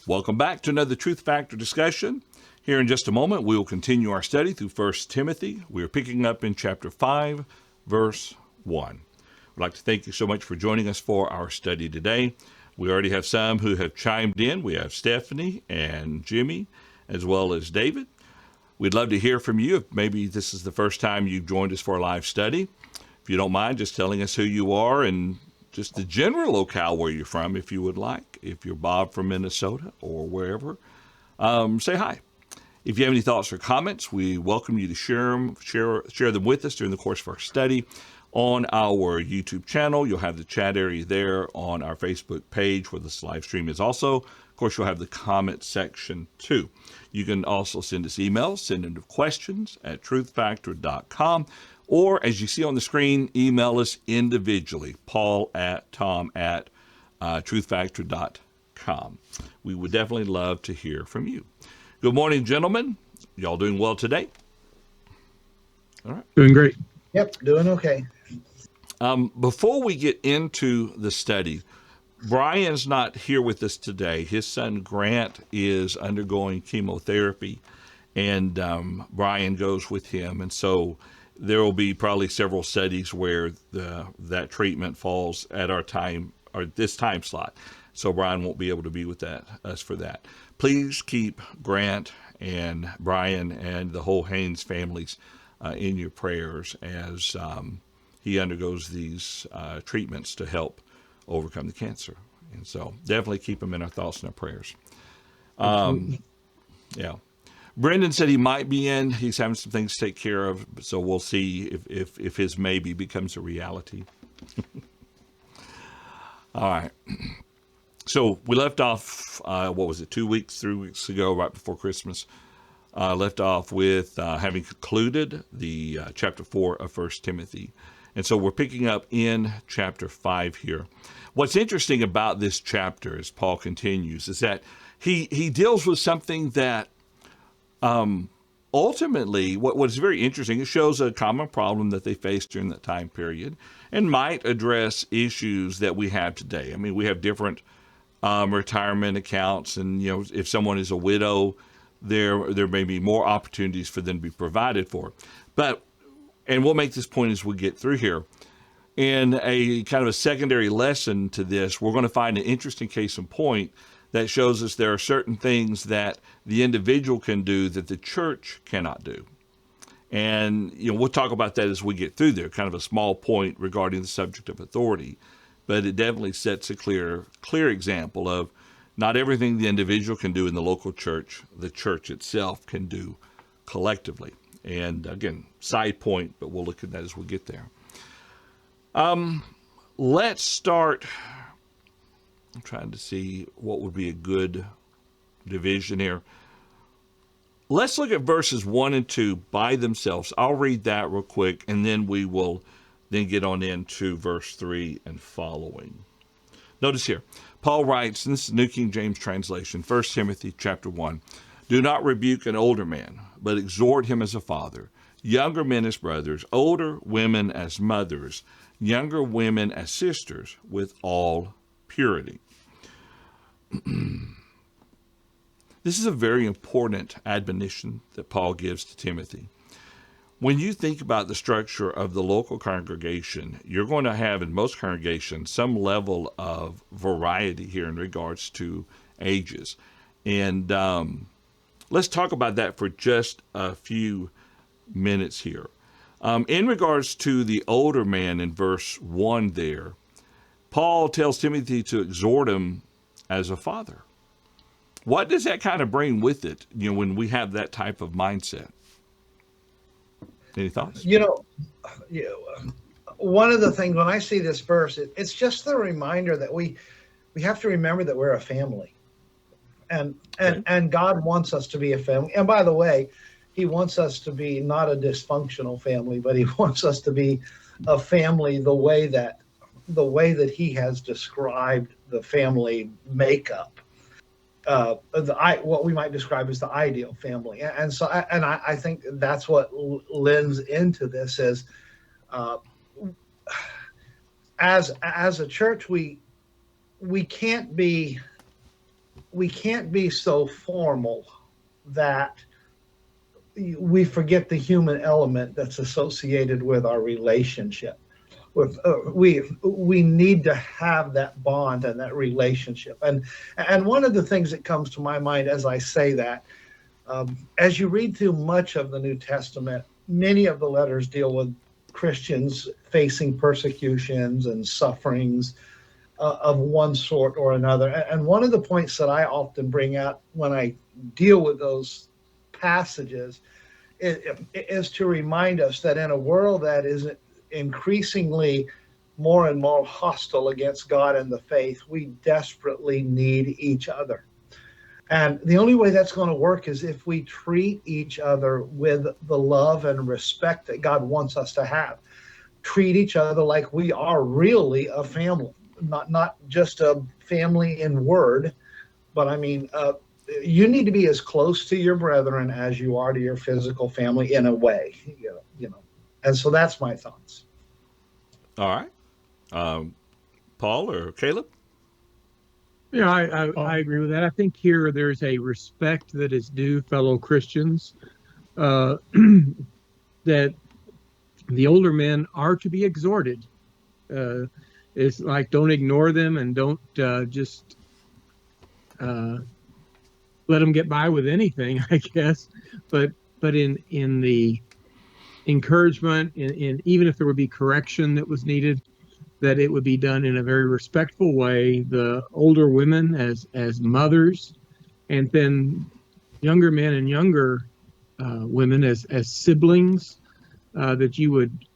Welcome back to another Truth Factor discussion. Here in just a moment, we will continue our study through 1 Timothy. We are picking up in chapter 5, verse 1. I'd like to thank you so much for joining us for our study today. We already have some who have chimed in. We have Stephanie and Jimmy, as well as David. We'd love to hear from you if maybe this is the first time you've joined us for a live study. If you don't mind just telling us who you are and just the general locale where you're from, if you would like. If you're Bob from Minnesota or wherever, say hi. If you have any thoughts or comments, we welcome you to share them with us during the course of our study on our YouTube channel. You'll have the chat area there on our Facebook page where this live stream is also. Of course, you'll have the comment section too. You can also send us emails, send in questions at truthfactor.com. Or, as you see on the screen, email us individually, paul@tom@truthfactor.com. We would definitely love to hear from you. Good morning, gentlemen. Y'all doing well today? All right. Doing great. Yep, doing okay. Before we get into the study, Brian's not here with us today. His son, Grant, is undergoing chemotherapy, and Brian goes with him. And so there will be probably several studies where that treatment falls at our time or this time slot. So Brian won't be able to be with us for that. Please keep Grant and Brian and the whole Haynes families in your prayers as he undergoes these treatments to help overcome the cancer. And so definitely keep him in our thoughts and our prayers. Yeah. Brendan said he might be in. He's having some things to take care of, so we'll see if his maybe becomes a reality. All right. So we left off, 3 weeks ago, right before Christmas. Left off with having concluded the chapter 4 of 1 Timothy. And so we're picking up in chapter 5 here. What's interesting about this chapter, as Paul continues, is that he deals with something that ultimately, what's very interesting, it shows a common problem that they faced during that time period and might address issues that we have today. I mean, we have different retirement accounts, and if someone is a widow, there may be more opportunities for them to be provided for. And we'll make this point as we get through here. In a kind of a secondary lesson to this, we're going to find an interesting case in point that shows us there are certain things that the individual can do that the church cannot do. And we'll talk about that as we get through there, kind of a small point regarding the subject of authority. But it definitely sets a clear example of not everything the individual can do in the local church, the church itself can do collectively. And again, side point, but we'll look at that as we get there. Let's start. I'm trying to see what would be a good division here. Let's look at verses 1 and 2 by themselves. I'll read that real quick, and then we will then get on into verse 3 and following. Notice here, Paul writes, and this is New King James translation, 1 Timothy chapter 1, "Do not rebuke an older man, but exhort him as a father, younger men as brothers, older women as mothers, younger women as sisters, with all purity." This is a very important admonition that Paul gives to Timothy. When you think about the structure of the local congregation, you're going to have in most congregations some level of variety here in regards to ages. And let's talk about that for just a few minutes here. In regards to the older man in verse 1 there, Paul tells Timothy to exhort him as a father. What does that kind of bring with it, when we have that type of mindset? Any thoughts? One of the things when I see this verse, it's just the reminder that we have to remember that we're a family, and God wants us to be a family. And by the way, He wants us to be not a dysfunctional family, but He wants us to be a family the way that He has described the family makeup. What we might describe as the ideal family, and so I think that's what lends into this is, as a church we can't be we can't be so formal that we forget the human element that's associated with our relationship. We need to have that bond and that relationship. And one of the things that comes to my mind as I say that, as you read through much of the New Testament, many of the letters deal with Christians facing persecutions and sufferings of one sort or another. And one of the points that I often bring out when I deal with those passages is to remind us that in a world that is increasingly more and more hostile against God and the faith, we desperately need each other. And the only way that's going to work is if we treat each other with the love and respect that God wants us to have. Treat each other like we are really a family, not just a family in word, but I mean, you need to be as close to your brethren as you are to your physical family in a way, you know. And so that's my thoughts. All right. Paul or Caleb? Yeah, I agree with that. I think here there's a respect that is due fellow Christians, that the older men are to be exhorted. It's like, don't ignore them and don't just let them get by with anything, I guess. But in the encouragement, in even if there would be correction that was needed, that it would be done in a very respectful way. The older women as mothers, and then younger men and younger women as siblings, that you would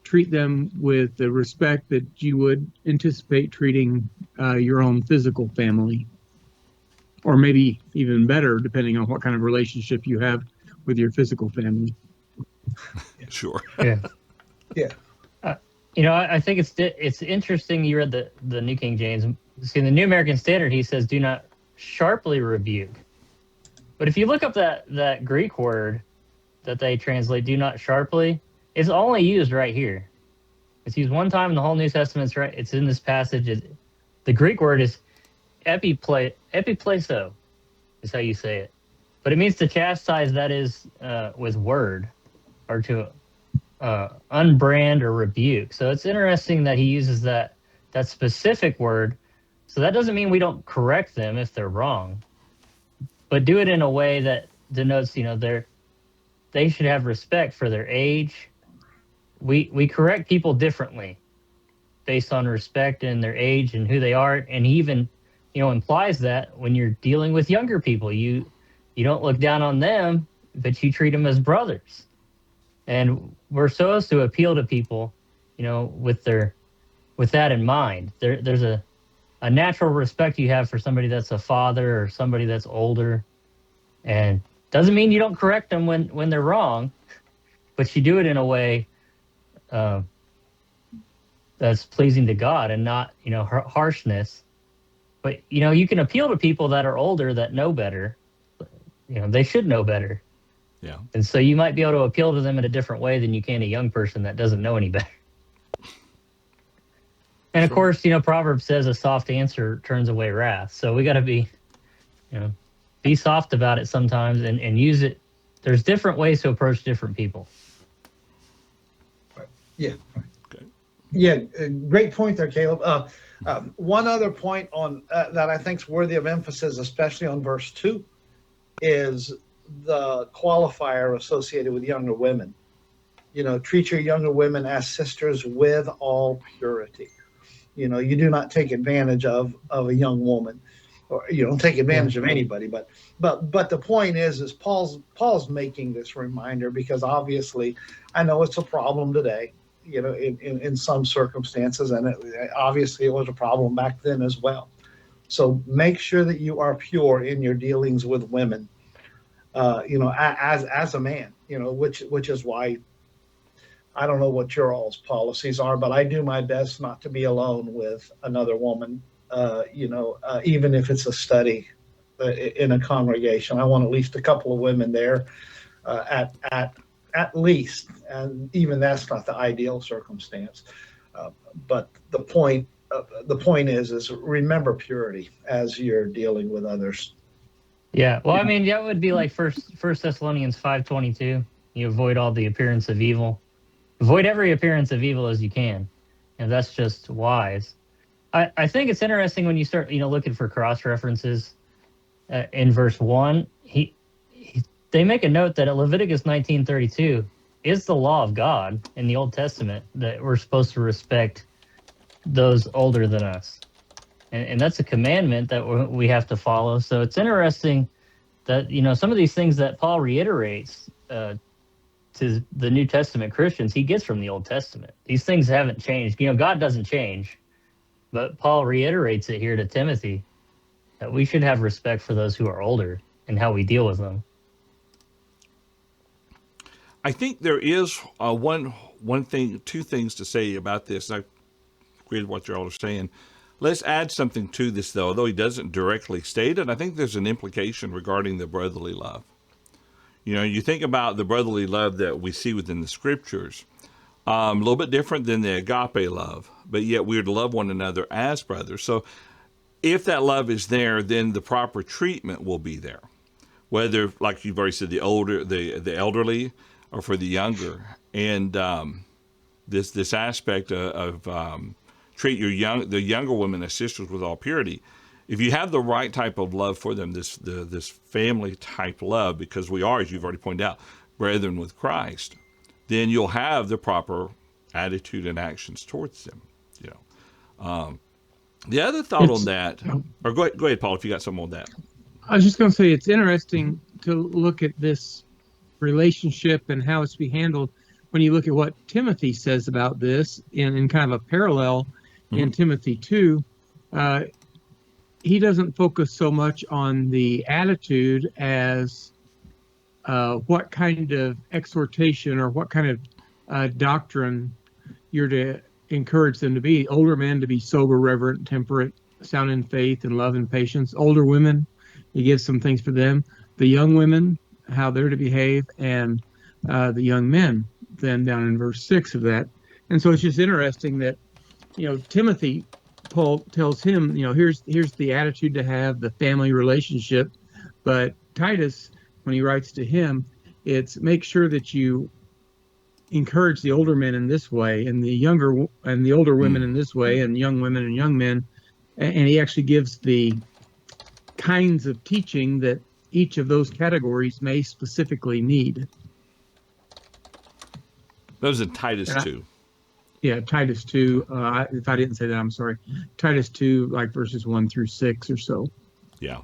treat them with the respect that you would anticipate treating your own physical family, or maybe even better, depending on what kind of relationship you have with your physical family. Sure. Yeah. Yeah. I think it's interesting. You read the New King James. See, in the New American Standard, he says, "Do not sharply rebuke." But if you look up that Greek word that they translate, "do not sharply," it's only used right here. It's used one time in the whole New Testament. It's right. It's in this passage. The Greek word is epipleso, is how you say it. But it means to chastise. That is with word, or to unbrand or rebuke. So it's interesting that he uses that specific word. So that doesn't mean we don't correct them if they're wrong, but do it in a way that denotes, they should have respect for their age. We correct people differently based on respect and their age and who they are. And he even, implies that when you're dealing with younger people, you don't look down on them, but you treat them as brothers. And we're supposed to appeal to people, with that in mind. There's a natural respect you have for somebody that's a father or somebody that's older, and doesn't mean you don't correct them when they're wrong, but you do it in a way that's pleasing to God and not, harshness. But you can appeal to people that are older that know better. They should know better. Yeah. And so you might be able to appeal to them in a different way than you can a young person that doesn't know any better. And of course, Proverbs says a soft answer turns away wrath. So we got to be soft about it sometimes and use it. There's different ways to approach different people. Yeah. Okay. Yeah. Great point there, Caleb. One other point on that I think is worthy of emphasis, especially on verse 2, is the qualifier associated with younger women. Treat your younger women as sisters with all purity. You do not take advantage of a young woman, or you don't take advantage of anybody. But the point is Paul's making this reminder because obviously, I know it's a problem today. In some circumstances, and obviously it was a problem back then as well. So make sure that you are pure in your dealings with women. As a man, which is why I don't know what your all's policies are, but I do my best not to be alone with another woman, even if it's a study in a congregation. I want at least a couple of women there at least, and even that's not the ideal circumstance. But the point the point is remember purity as you're dealing with others. Yeah. Well, I mean, that would be like First Thessalonians 5:22. You avoid all the appearance of evil. Avoid every appearance of evil as you can, and that's just wise. I think it's interesting when you start, looking for cross references in verse 1. They make a note that Leviticus 19:32 is the law of God in the Old Testament, that we're supposed to respect those older than us, and that's a commandment that we have to follow. So it's interesting that some of these things that Paul reiterates to the New Testament Christians, he gets from the Old Testament. These things haven't changed. God doesn't change, but Paul reiterates it here to Timothy, that we should have respect for those who are older and how we deal with them. I think there is two things to say about this. I agree with what you're all saying. Let's add something to this, though he doesn't directly state it. I think there's an implication regarding the brotherly love. You think about the brotherly love that we see within the scriptures, a little bit different than the agape love, but yet we're to love one another as brothers. So if that love is there, then the proper treatment will be there. Whether, like you've already said, the elderly, or for the younger. And this aspect of treat the younger women as sisters with all purity. If you have the right type of love for them, this family type love, because we are, as you've already pointed out, brethren with Christ, then you'll have the proper attitude and actions towards them. The other thought on that, or go ahead, Paul, if you got something on that. I was just going to say it's interesting to look at this relationship and how it's to be handled when you look at what Timothy says about this in kind of a parallel in Timothy 2. He doesn't focus so much on the attitude as what kind of exhortation or what kind of doctrine you're to encourage them to be. Older men to be sober, reverent, temperate, sound in faith and love and patience. Older women, he gives some things for them. The young women, how they're to behave, and the young men, then down in verse 6 of that. And so it's just interesting that, Timothy, Paul tells him, here's the attitude to have, the family relationship. But Titus, when he writes to him, it's make sure that you encourage the older men in this way, and the older women in this way, and young women and young men. And he actually gives the kinds of teaching that each of those categories may specifically need. Those are Titus 2. Yeah, Titus 2. If I didn't say that, I'm sorry. Titus 2, like verses 1 through 6 or so. Yeah,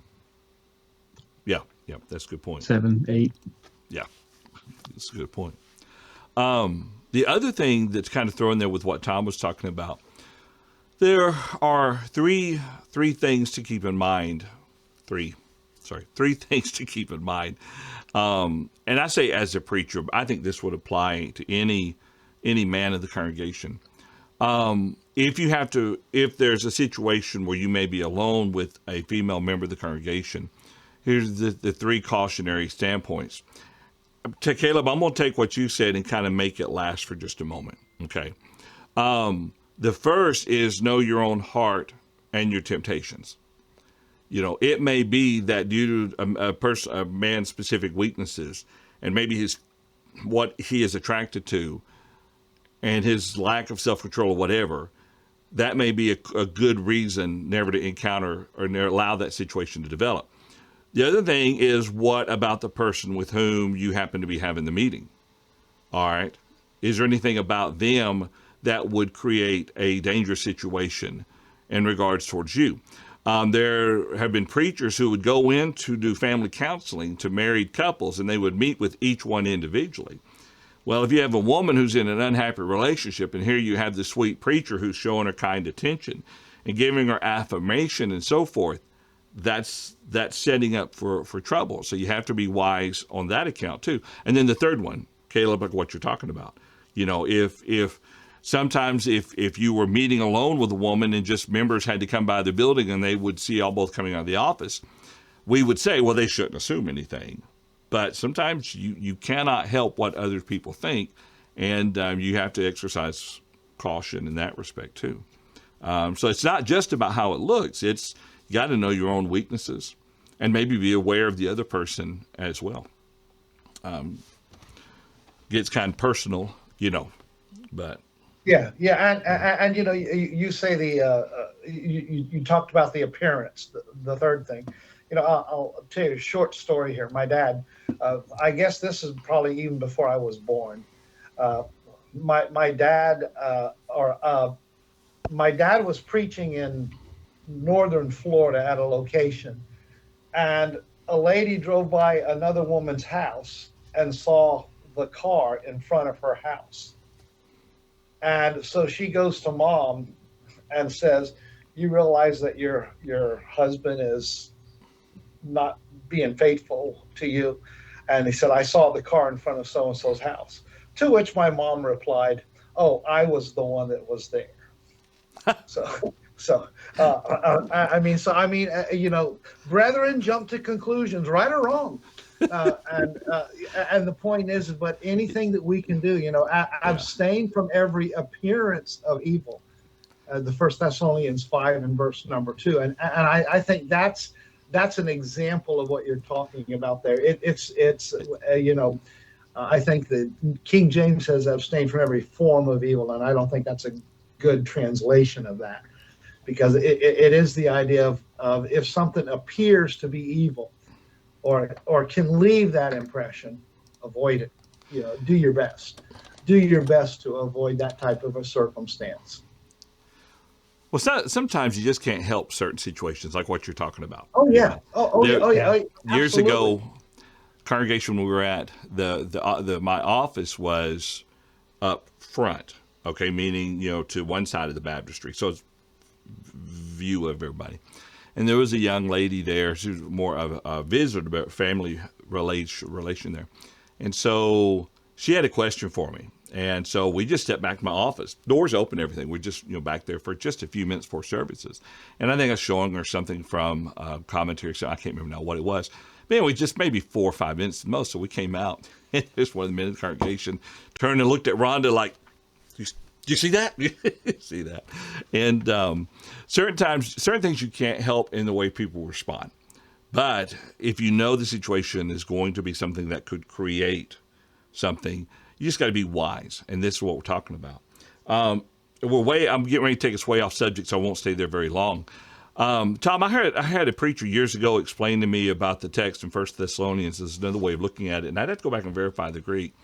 that's a good point. 7, 8. Yeah, that's a good point. The other thing that's kind of thrown there with what Tom was talking about, there are three things to keep in mind. Three things to keep in mind. And I say as a preacher, I think this would apply to any man of the congregation. If there's a situation where you may be alone with a female member of the congregation, here's the three cautionary standpoints. Caleb, I'm going to take what you said and kind of make it last for just a moment. Okay. The first is know your own heart and your temptations. It may be that due to a man's specific weaknesses, and maybe what he is attracted to, and his lack of self-control or whatever, that may be a good reason never to encounter or never allow that situation to develop. The other thing is, what about the person with whom you happen to be having the meeting? All right. Is there anything about them that would create a dangerous situation in regards towards you? There have been preachers who would go in to do family counseling to married couples, and they would meet with each one individually. Well, if you have a woman who's in an unhappy relationship, and here you have the sweet preacher who's showing her kind attention and giving her affirmation and so forth, that's setting up for trouble. So you have to be wise on that account too. And then the third one, Caleb, like what you're talking about, if sometimes if you were meeting alone with a woman and just members had to come by the building and they would see y'all both coming out of the office, we would say, well, they shouldn't assume anything. But sometimes you cannot help what other people think, and you have to exercise caution in that respect too. So it's not just about how it looks. It's you got to know your own weaknesses and maybe be aware of the other person as well. Gets kind of personal, but and you say you talked about the appearance, the third thing. I'll tell you a short story here. My dad, I guess this is probably even before I was born. My dad was preaching in northern Florida at a location, and a lady drove by another woman's house and saw the car in front of her house. And so she goes to mom and says, "You realize that your husband is not being faithful to you?" And he said, "I saw the car in front of so-and-so's house." To which my mom replied, "Oh, I was the one that was there." Brethren jump to conclusions, right or wrong. And the point is, but anything that we can do, abstain from every appearance of evil. The First Thessalonians 5 and verse number 2. And I think that's an example of what you're talking about there. I think that King James says abstain from every form of evil, and I don't think that's a good translation of that, because it is the idea of if something appears to be evil or can leave that impression, avoid it. Do your best. Do your best to avoid that type of a circumstance. Well, sometimes you just can't help certain situations, like what you're talking about. Oh yeah. Years ago, congregation we were at, my office was up front. Okay, meaning to one side of the baptistry, so it's view of everybody. And there was a young lady there. She was more of a visitor, but family relation there. And so she had a question for me. And so we just stepped back to my office. Doors open, everything. We're just back there for just a few minutes before services. And I think I was showing her something from commentary. So I can't remember now what it was. But anyway, just maybe 4 or 5 minutes at most. So we came out. And just one of the men in the congregation turned and looked at Rhonda like, "Do you see that?" See that? And certain things you can't help in the way people respond. But if you know the situation is going to be something that could create something, you just got to be wise. And this is what we're talking about. I'm getting ready to take us way off subject, so I won't stay there very long. Tom, I had a preacher years ago explain to me about the text in 1 Thessalonians. There's another way of looking at it, and I'd have to go back and verify the Greek.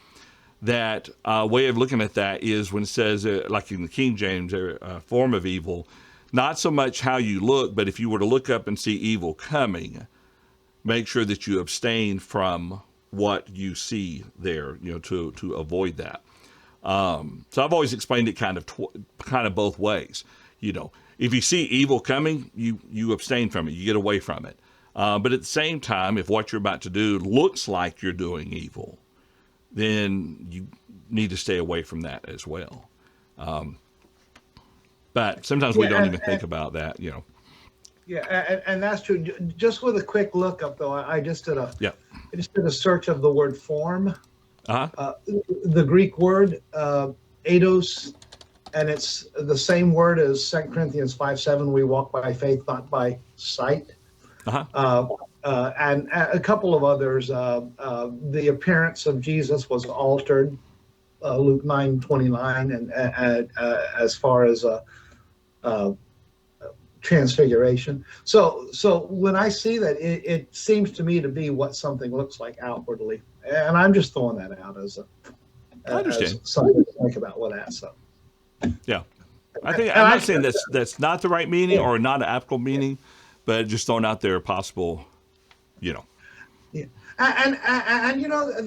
That way of looking at that is when it says, like in the King James, form of evil, not so much how you look, but if you were to look up and see evil coming, make sure that you abstain from what you see there, to avoid that. So I've always explained it kind of both ways. If you see evil coming, you abstain from it, you get away from it. But at the same time, if what you're about to do looks like you're doing evil, then you need to stay away from that as well. But sometimes we don't even think about that, Yeah, and that's true. Just with a quick look up, though, I just did a search of the word form. The Greek word eidos, and it's the same word as 2 Corinthians 5:7. We walk by faith, not by sight. And a couple of others. The appearance of Jesus was altered, Luke 9:29, and as far as transfiguration. So when I see that, it seems to me to be what something looks like outwardly, and I'm just throwing that out as something to think about with that. So yeah, I'm not saying that's not the right meaning or not an applicable meaning, but just throwing out there possible. Yeah, and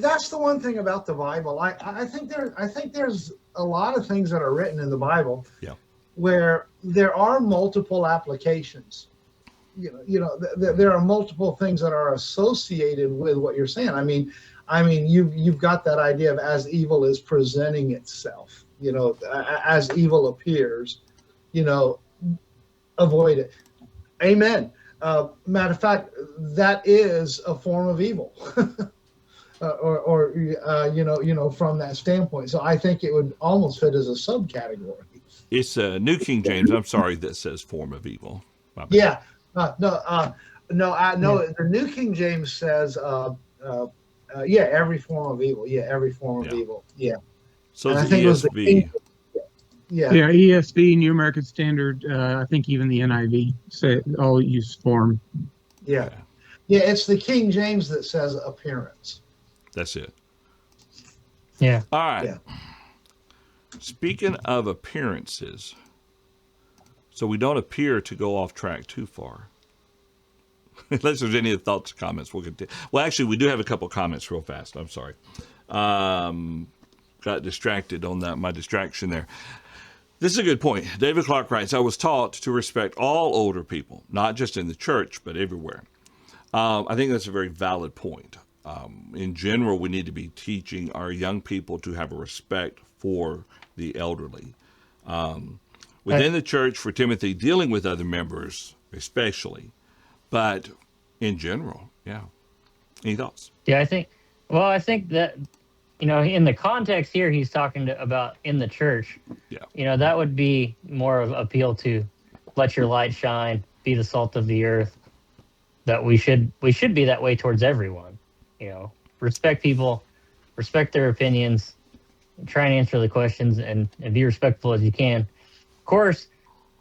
that's the one thing about the Bible. I think there's a lot of things that are written in the Bible, where there are multiple applications. There are multiple things that are associated with what you're saying. I mean, you've got that idea of as evil is presenting itself. As evil appears, avoid it. Amen. Matter of fact, that is a form of evil, from that standpoint. So I think it would almost fit as a subcategory. It's New King James. I'm sorry, that says form of evil. My bad. Yeah. No, I know the New King James says, yeah, every form of evil. Yeah, every form of Yeah. evil. Yeah. So And it's I think it was the ESV. Yeah. Yeah, ESV, New American Standard. I think even the NIV say all use form. Yeah. Okay. Yeah. It's the King James that says appearance. That's it. Yeah. All right. Yeah. Speaking of appearances, so we don't appear to go off track too far. Unless there's any thoughts or comments, we'll continue. Well, actually, we do have a couple comments real fast. I'm sorry. Got distracted on that, my distraction there. This is a good point. David Clark writes, I was taught to respect all older people, not just in the church, but everywhere. I think that's a very valid point. In general, we need to be teaching our young people to have a respect for the elderly. Within the church, for Timothy, dealing with other members especially, but in general, yeah. Any thoughts? Yeah, I think that, in the context here, he's talking about in the church. Yeah. That would be more of appeal to let your light shine, be the salt of the earth. That we should be that way towards everyone. Respect people, respect their opinions, try and answer the questions, and be respectful as you can. Of course,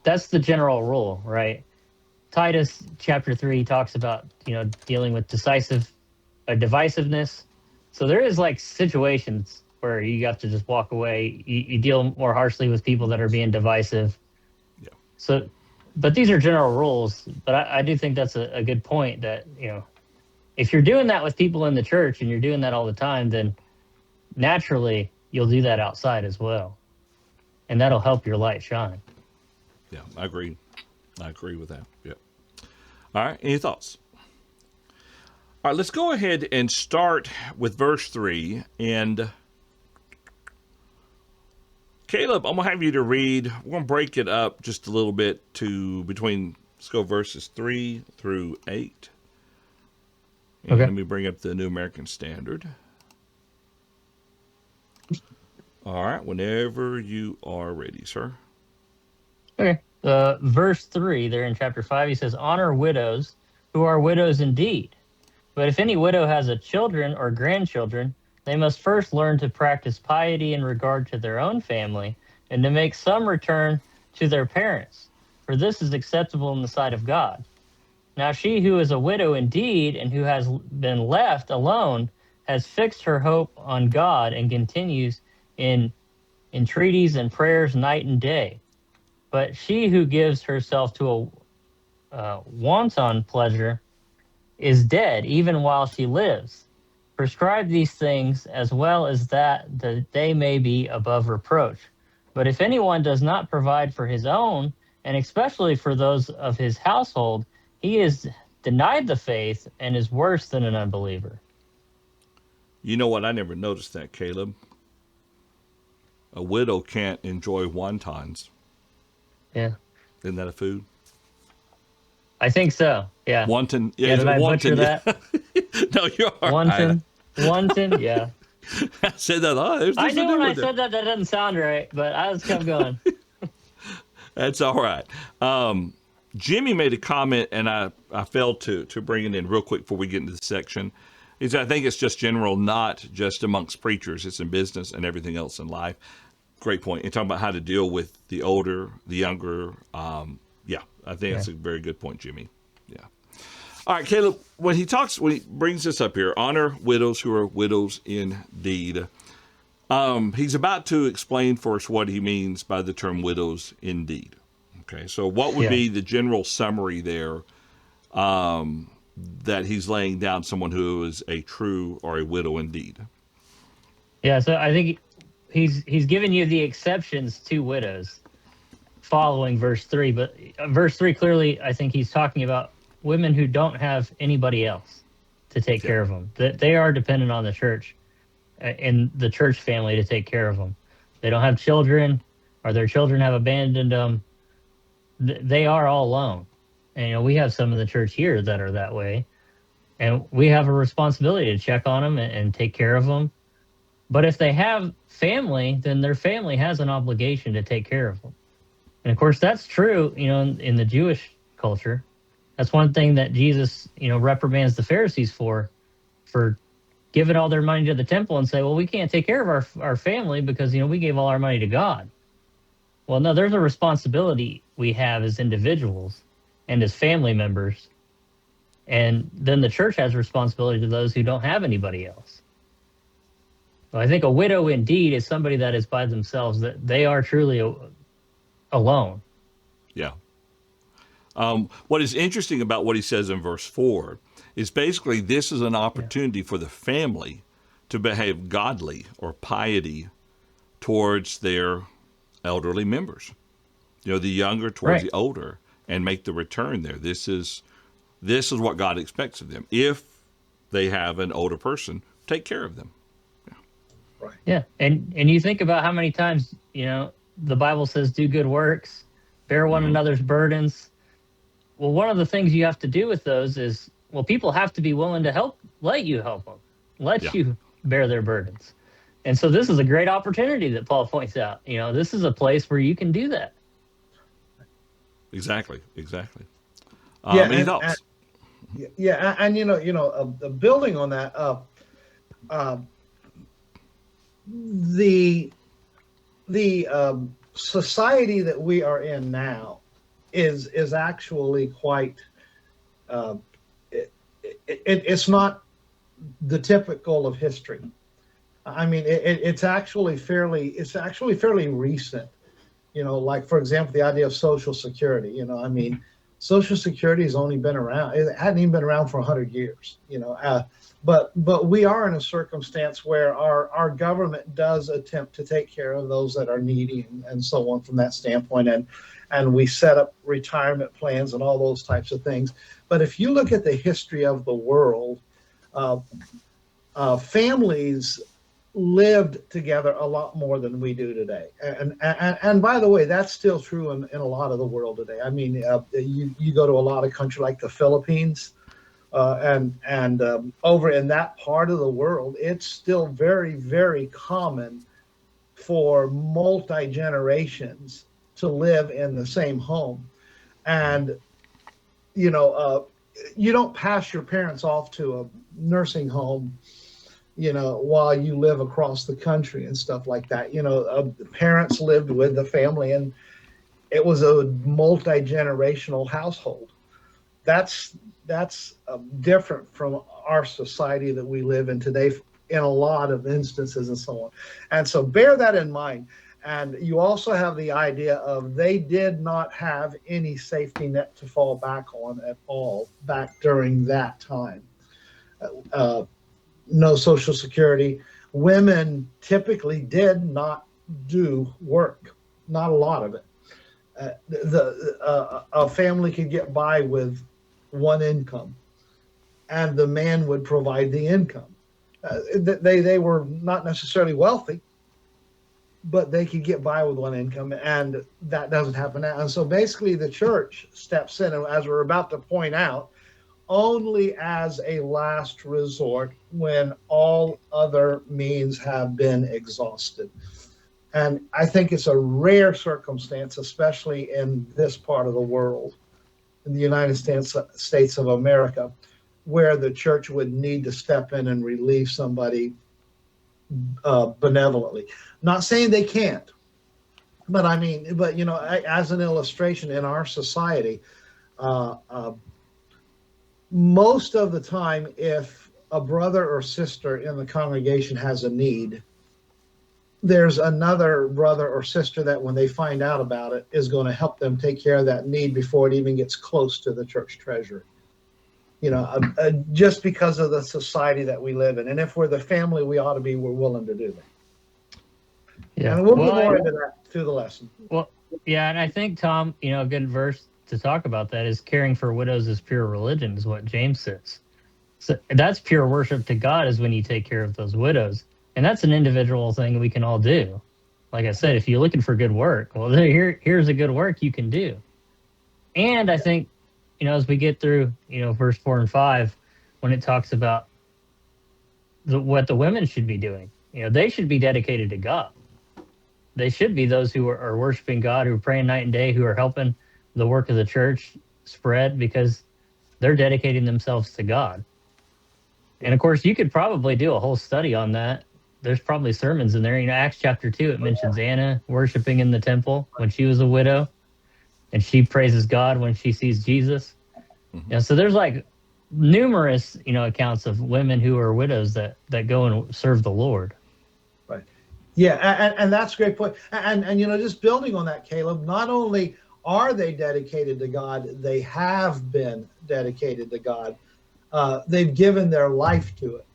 that's the general rule, right? Titus chapter 3 talks about dealing with divisiveness. So there is like situations where you have to just walk away. You deal more harshly with people that are being divisive. Yeah. So, but these are general rules. But I do think that's a good point that if you're doing that with people in the church and you're doing that all the time, then naturally you'll do that outside as well, and that'll help your light shine. Yeah, I agree. I agree with that. Yeah. All right. Any thoughts? All right, let's go ahead and start with verse 3. And Caleb, I'm going to have you to read. We're going to break it up just a little bit let's go verses 3 through 8. And Okay. Let me bring up the New American Standard. All right, whenever you are ready, sir. Okay. Verse 3 there in chapter 5, he says, honor widows who are widows indeed. But if any widow has a children or grandchildren, they must first learn to practice piety in regard to their own family and to make some return to their parents, for this is acceptable in the sight of God. Now she who is a widow indeed and who has been left alone has fixed her hope on God and continues in entreaties and prayers night and day. But she who gives herself to a wanton pleasure is dead even while she lives. Prescribe these things as well as that they may be above reproach. But if anyone does not provide for his own, and especially for those of his household, he is denied the faith and is worse than an unbeliever. You know what? I never noticed that, Caleb. A widow can't enjoy wontons. Yeah, Isn't that a food? I think so. Yeah. Wonton. Yeah, it's did a I wonton. butcher that? Yeah. No, you're all Wonton. Wonton, yeah. right. I said that. Oh, there's I nothing knew to do when I with it. said that doesn't sound right, but I just kept going. That's all right. Jimmy made a comment, and I failed to bring it in real quick before we get into the section. He said, I think it's just general, not just amongst preachers. It's in business and everything else in life. Great point. You're talking about how to deal with the older, the younger. Yeah, I think that's a very good point, Jimmy. Yeah. All right, Caleb, when he brings this up here, honor widows who are widows indeed. He's about to explain for us what he means by the term widows indeed. Okay, so what would be the general summary there that he's laying down someone who is a true or a widow indeed? Yeah, so I think he's given you the exceptions to widows following verse 3, but verse 3 clearly I think he's talking about women who don't have anybody else to take care of them. That they are dependent on the church and the church family to take care of them. They don't have children, or their children have abandoned them. They are all alone. And we have some in the church here that are that way, and we have a responsibility to check on them and take care of them. But if they have family, then their family has an obligation to take care of them. And of course, that's true, in the Jewish culture. That's one thing that Jesus, reprimands the Pharisees for giving all their money to the temple and say, well, we can't take care of our family because, we gave all our money to God. Well, no, there's a responsibility we have as individuals and as family members. And then the church has responsibility to those who don't have anybody else. So I think a widow indeed is somebody that is by themselves, that they are truly alone. Yeah. What is interesting about what he says in verse 4 is basically this is an opportunity for the family to behave godly or piety towards their elderly members. The younger towards Right. the older, and make the return there. This is what God expects of them. If they have an older person, take care of them. Yeah. And you think about how many times, the Bible says do good works, bear one another's burdens. Well, one of the things you have to do with those is, well, people have to be willing to let you help them, let you bear their burdens. And so this is a great opportunity that Paul points out. This is a place where you can do that. Exactly. Yeah, Any thoughts? And building on that, the society that we are in now is actually quite. It's not the typical of history. I mean, it's actually fairly recent. Like, for example, the idea of Social Security. Social Security has only been around; it hadn't even been around for 100 years. But we are in a circumstance where our government does attempt to take care of those that are needy and so on from that standpoint, and we set up retirement plans and all those types of things. But if you look at the history of the world, families lived together a lot more than we do today. And by the way, that's still true in a lot of the world today. I mean, you go to a lot of countries like the Philippines, and over in that part of the world, it's still very, very common for multi-generations to live in the same home. And, you don't pass your parents off to a nursing home while you live across the country and stuff like that. Parents lived with the family, and it was a multi-generational household. That's different from our society that we live in today in a lot of instances and so on. And so bear that in mind. And you also have the idea of they did not have any safety net to fall back on at all back during that time. No Social Security. Women typically did not do work, not a lot of it. A family could get by with one income, and the man would provide the income. They were not necessarily wealthy, but they could get by with one income, and that doesn't happen now. And so basically the church steps in, and as we're about to point out, only as a last resort when all other means have been exhausted. And I think it's a rare circumstance, especially in this part of the world, in the United States of America, where the church would need to step in and relieve somebody benevolently. Not saying they can't, but as an illustration in our society, most of the time, if a brother or sister in the congregation has a need, there's another brother or sister that when they find out about it is going to help them take care of that need before it even gets close to the church treasury. Just because of the society that we live in. And if we're the family we're willing to do that. Yeah. And we'll get more into that through the lesson. Well, yeah, and I think, Tom, a good verse to talk about that is caring for widows is pure religion, is what James says. So that's pure worship to God, is when you take care of those widows. And that's an individual thing we can all do. Like I said, if you're looking for good work, well, here's a good work you can do. And I think, as we get through, verse 4 and 5, when it talks about what the women should be doing, they should be dedicated to God. they should be those who are worshiping God, who are praying night and day, who are helping the work of the church spread, because they're dedicating themselves to God. And of course, you could probably do a whole study on that. There's probably sermons in there. Acts chapter 2, it mentions Anna worshiping in the temple when she was a widow, and she praises God when she sees Jesus. So there's like numerous, accounts of women who are widows that go and serve the Lord. Right. Yeah, and that's a great point. And just building on that, Caleb, not only are they dedicated to God, they have been dedicated to God. They've given their life to it.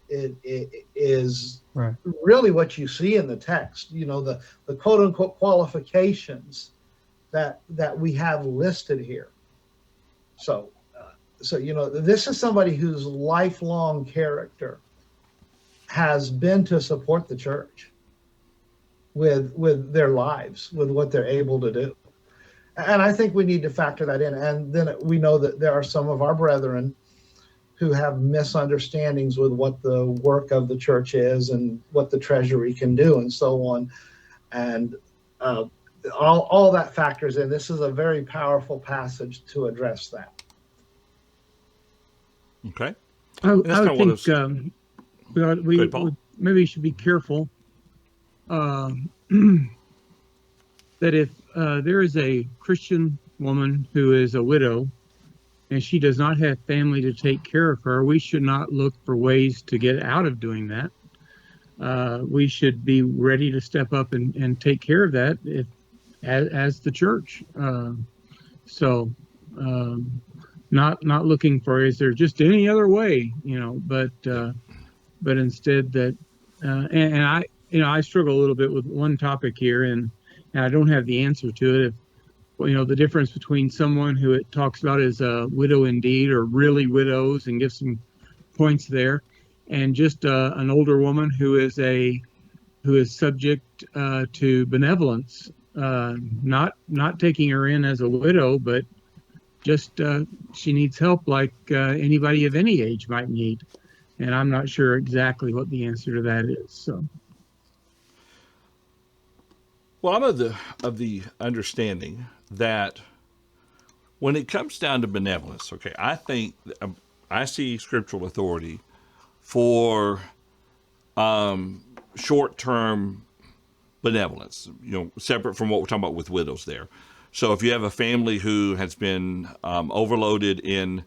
It is right. really what you see in the text. The quote unquote qualifications that we have listed here. So this is somebody whose lifelong character has been to support the church with their lives, with what they're able to do. And I think we need to factor that in. And then we know that there are some of our brethren who have misunderstandings with what the work of the church is and what the treasury can do and so on. And all that factors in. This is a very powerful passage to address that. Okay. I would think we maybe should be careful that if there is a Christian woman who is a widow and she does not have family to take care of her, we should not look for ways to get out of doing that. We should be ready to step up and take care of that as the church. Not looking for, is there just any other way, but instead that, I struggle a little bit with one topic here, and I don't have the answer to it. The difference between someone who it talks about is a widow indeed, or really widows, and gives some points there, and just an older woman who is subject to benevolence, not taking her in as a widow, but just she needs help like anybody of any age might need. And I'm not sure exactly what the answer to that is. So, well, I'm of the understanding that when it comes down to benevolence, okay, I think I see scriptural authority for short-term benevolence, separate from what we're talking about with widows there. So if you have a family who has been overloaded in,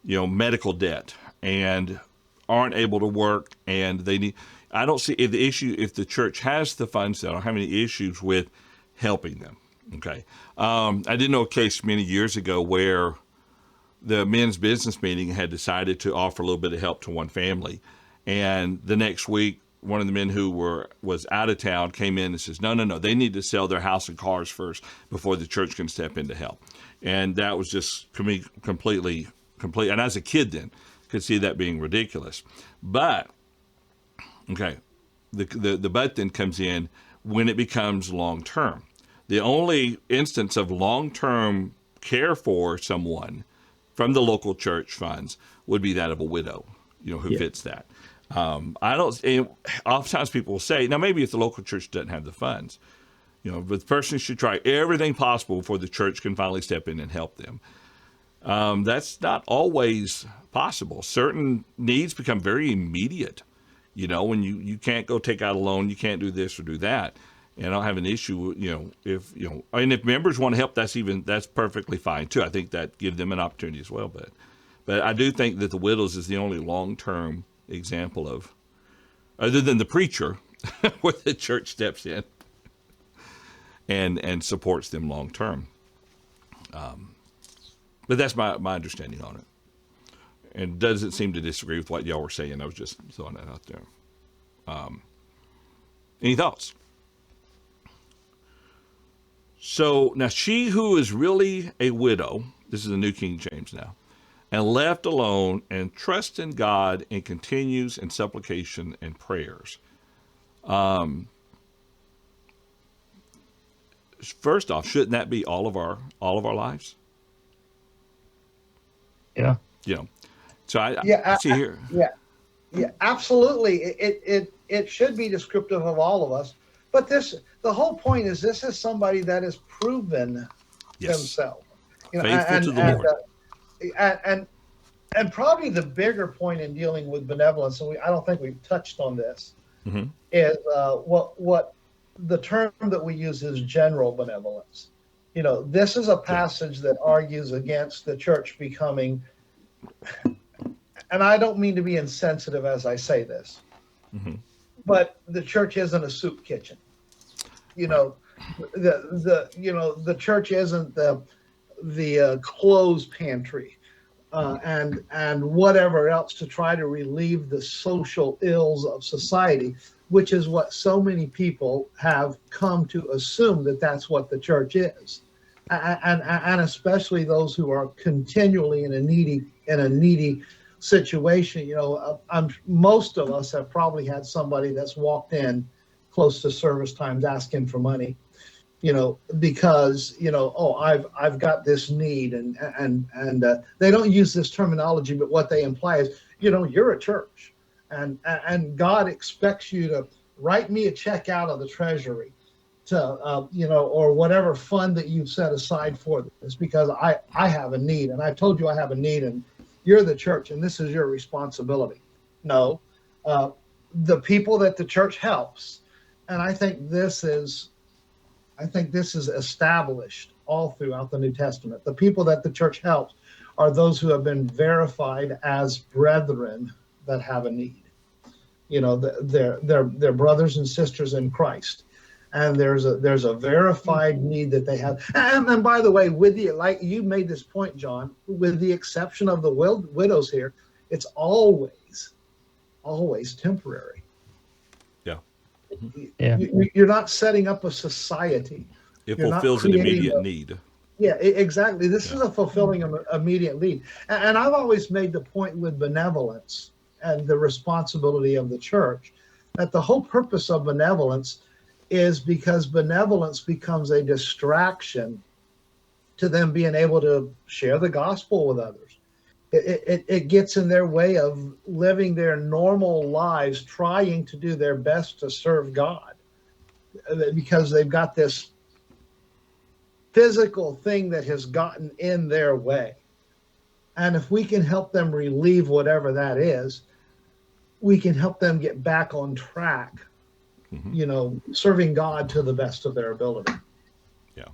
medical debt and aren't able to work, and they need, I don't see if the church has the funds, I don't have any issues with helping them. Okay. I did know a case many years ago where the men's business meeting had decided to offer a little bit of help to one family. And the next week, one of the men who was out of town came in and says, no, they need to sell their house and cars first before the church can step in to help. And that was just completely. And as a kid then, could see that being ridiculous. But, okay, the but then comes in when it becomes long-term. The only instance of long-term care for someone from the local church funds would be that of a widow, who fits that. Oftentimes people will say, now maybe if the local church doesn't have the funds, but the person should try everything possible before the church can finally step in and help them. That's not always possible. Certain needs become very immediate, when you can't go take out a loan, you can't do this or do that. And I don't have an issue, if members want to help, that's perfectly fine too. I think that gives them an opportunity as well. But I do think that the widows is the only long-term example of, other than the preacher, where the church steps in and supports them long-term. But that's my understanding on it. And doesn't seem to disagree with what y'all were saying. I was just throwing that out there. Any thoughts? So now she who is really a widow, this is the New King James now, and left alone and trusts in God and continues in supplication and prayers. First off, shouldn't that be all of our lives? Yeah. So I see here. Yeah, absolutely. It should be descriptive of all of us. But the whole point is, this is somebody that has proven Yes. themselves. Faithful to the Lord. And probably the bigger point in dealing with benevolence, and I don't think we've touched on this, Mm-hmm. is what the term that we use is general benevolence. This is a passage that argues against the church becoming, and I don't mean to be insensitive as I say this, Mm-hmm. but the church isn't a soup kitchen. The church isn't the clothes pantry. And whatever else to try to relieve the social ills of society, which is what so many people have come to assume that that's what the church is, and especially those who are continually in a needy situation. Most of us have probably had somebody that's walked in close to service times asking for money. Because I've got this need, and they don't use this terminology, but what they imply is, you're a church, and God expects you to write me a check out of the treasury to or whatever fund that you've set aside for this, because I have a need, and I told you I have a need, and you're the church, and this is your responsibility. No, the people that the church helps, and I think this is established all throughout the New Testament. The people that the church helps are those who have been verified as brethren that have a need. They're brothers and sisters in Christ, and there's a verified need that they have. And by the way, like you made this point, John, with the exception of the widows here, it's always temporary. Yeah. You're not setting up a society. It You're not fulfills an creating immediate need. Yeah, exactly. This is a fulfilling immediate need. And I've always made the point with benevolence and the responsibility of the church that the whole purpose of benevolence is because benevolence becomes a distraction to them being able to share the gospel with others. It gets in their way of living their normal lives, trying to do their best to serve God, because they've got this physical thing that has gotten in their way. And if we can help them relieve whatever that is, we can help them get back on track, serving God to the best of their ability. Yeah.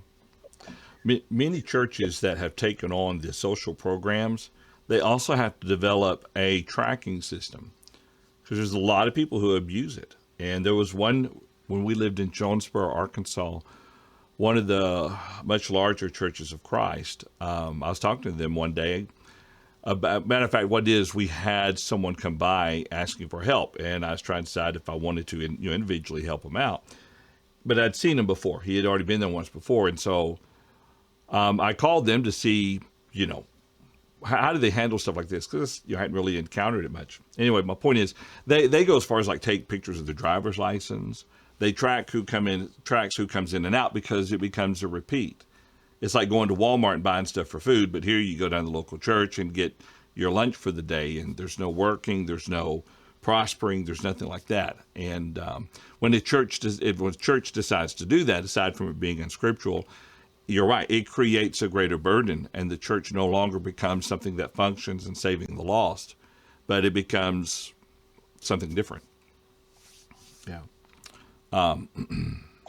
Many churches that have taken on the social programs, they also have to develop a tracking system, because there's a lot of people who abuse it. And there was one when we lived in Jonesboro, Arkansas, one of the much larger churches of Christ. I was talking to them one day. Matter of fact, what it is, we had someone come by asking for help, and I was trying to decide if I wanted to individually help him out. But I'd seen him before. He had already been there once before. And so I called them to see, how do they handle stuff like this? Because you hadn't really encountered it much. Anyway, my point is, they go as far as like take pictures of the driver's license. They tracks who comes in and out, because it becomes a repeat. It's like going to Walmart and buying stuff for food, but here you go down to the local church and get your lunch for the day, and there's no working, there's no prospering, there's nothing like that. And when the church decides to do that, aside from it being unscriptural, you're right, it creates a greater burden, and the church no longer becomes something that functions in saving the lost, but it becomes something different. Yeah.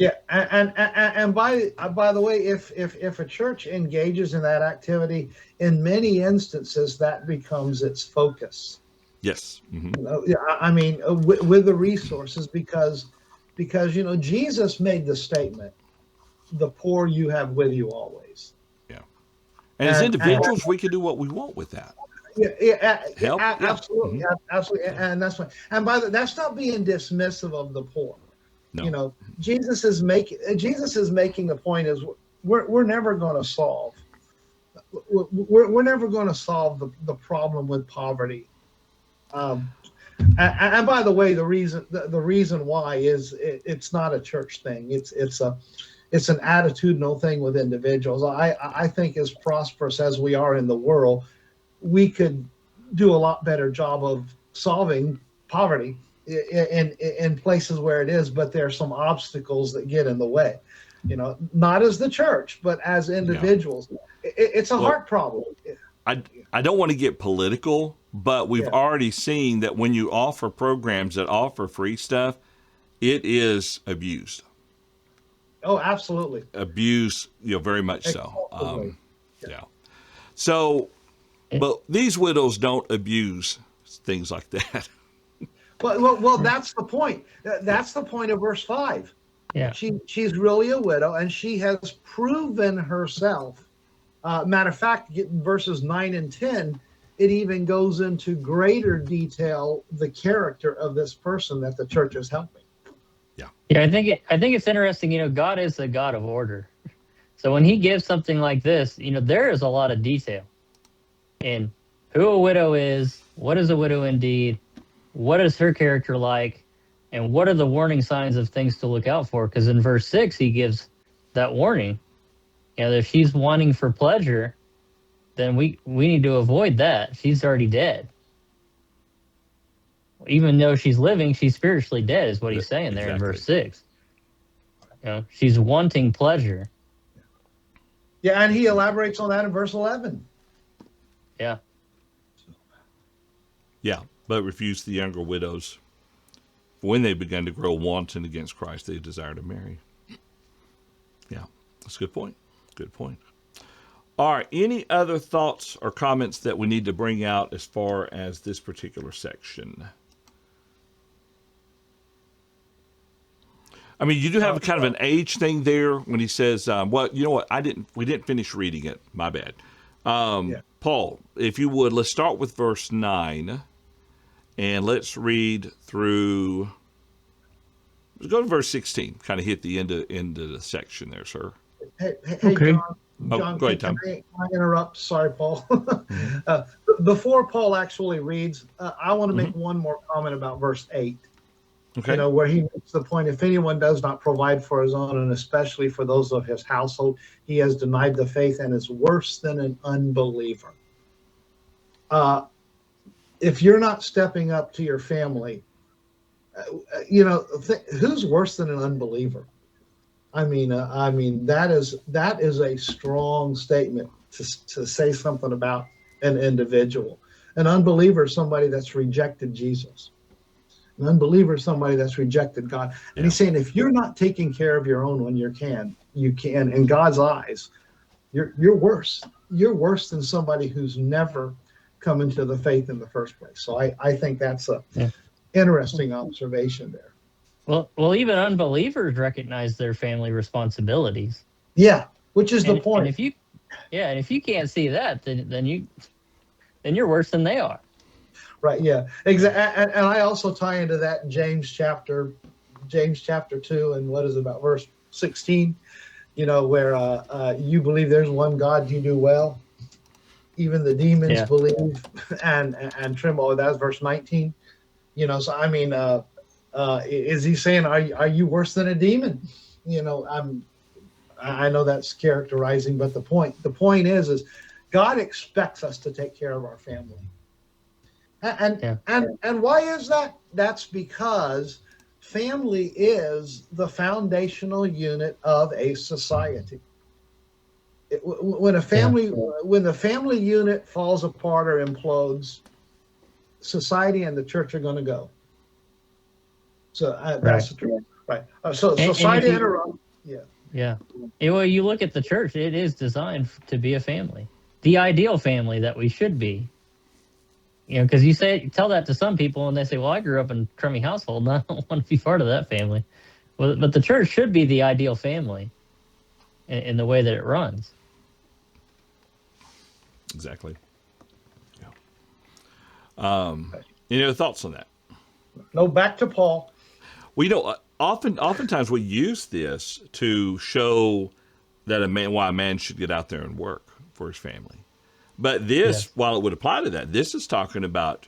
Yeah, and by the way, if a church engages in that activity, in many instances that becomes its focus. Yes. Mm-hmm. I mean, with the resources, because Jesus made the statement, "The poor you have with you always." Yeah. And as individuals, we can do what we want with that. Yeah, Help? absolutely, Yeah. absolutely, and that's fine. And that's not being dismissive of the poor. No. Jesus is making the point is we're never going to solve. We're never going to solve the problem with poverty. And by the way, the reason why is it's not a church thing. It's an attitudinal thing with individuals. I think as prosperous as we are in the world, we could do a lot better job of solving poverty in places where it is, but there are some obstacles that get in the way. Not as the church, but as individuals. It's a heart problem. I don't want to get political, but we've already seen that when you offer programs that offer free stuff, it is abused. Oh, absolutely. Abused, very much so. Absolutely. Yeah. So, but these widows don't abuse things like that. Well, that's the point. That's the point of verse 5. Yeah. She's really a widow, and she has proven herself. Matter of fact, getting verses 9 and 10, it even goes into greater detail the character of this person that the church is helping. Yeah, I think it's interesting. God is a God of order. So when He gives something like this, there is a lot of detail in who a widow is, what is a widow indeed, what is her character like, and what are the warning signs of things to look out for. Because in verse 6, He gives that warning. If she's wanting for pleasure, then we need to avoid that. She's already dead. Even though she's living, she's spiritually dead, is what he's saying there in verse 6. She's wanting pleasure. Yeah, and he elaborates on that in verse 11. Yeah. Yeah, but refused the younger widows. When they began to grow wanton against Christ, they desire to marry. Yeah, that's a good point. Good point. All right, any other thoughts or comments that we need to bring out as far as this particular section? I mean, you do have a kind of an age thing there when he says, well, you know what? We didn't finish reading it. My bad. Paul, if you would, let's start with verse 9 and let's read through, let's go to verse 16, kind of hit the end of the section there, sir. Hey, Okay. John, go ahead, Tom. can I interrupt? Sorry, Paul. Before Paul actually reads, I want to make one more comment about verse 8. Okay. Where he makes the point, if anyone does not provide for his own, and especially for those of his household, he has denied the faith and is worse than an unbeliever. If you're not stepping up to your family, who's worse than an unbeliever? I mean, that is a strong statement to say something about an individual. An unbeliever is somebody that's rejected Jesus. An unbeliever is somebody that's rejected God. And he's saying, if you're not taking care of your own when you can, in God's eyes, you're worse. You're worse than somebody who's never come into the faith in the first place. So I think that's a interesting observation there. Well, even unbelievers recognize their family responsibilities. Yeah, which is the point. And if you can't see that, then you're worse than they are. Right. Yeah. Exactly. And I also tie into that James chapter 2, and what is it, about verse 16? Where you believe there's one God, you do well. Even the demons believe and tremble. That's verse 19. So I mean, is he saying, are you worse than a demon? I know that's characterizing, but the point is God expects us to take care of our family. And why is that? That's because family is the foundational unit of a society. When the family unit falls apart or implodes, society and the church are going to go. So that's the truth, right? So society interrupts. Yeah. Well, you look at the church; it is designed to be a family, the ideal family that we should be. Because you tell that to some people, and they say, "Well, I grew up in a crummy household, and I don't want to be part of that family." Well, but the church should be the ideal family in the way that it runs. Exactly. Yeah. Any other thoughts on that? No, back to Paul. Well, oftentimes we use this to show that why a man should get out there and work for his family. But this, while it would apply to that, this is talking about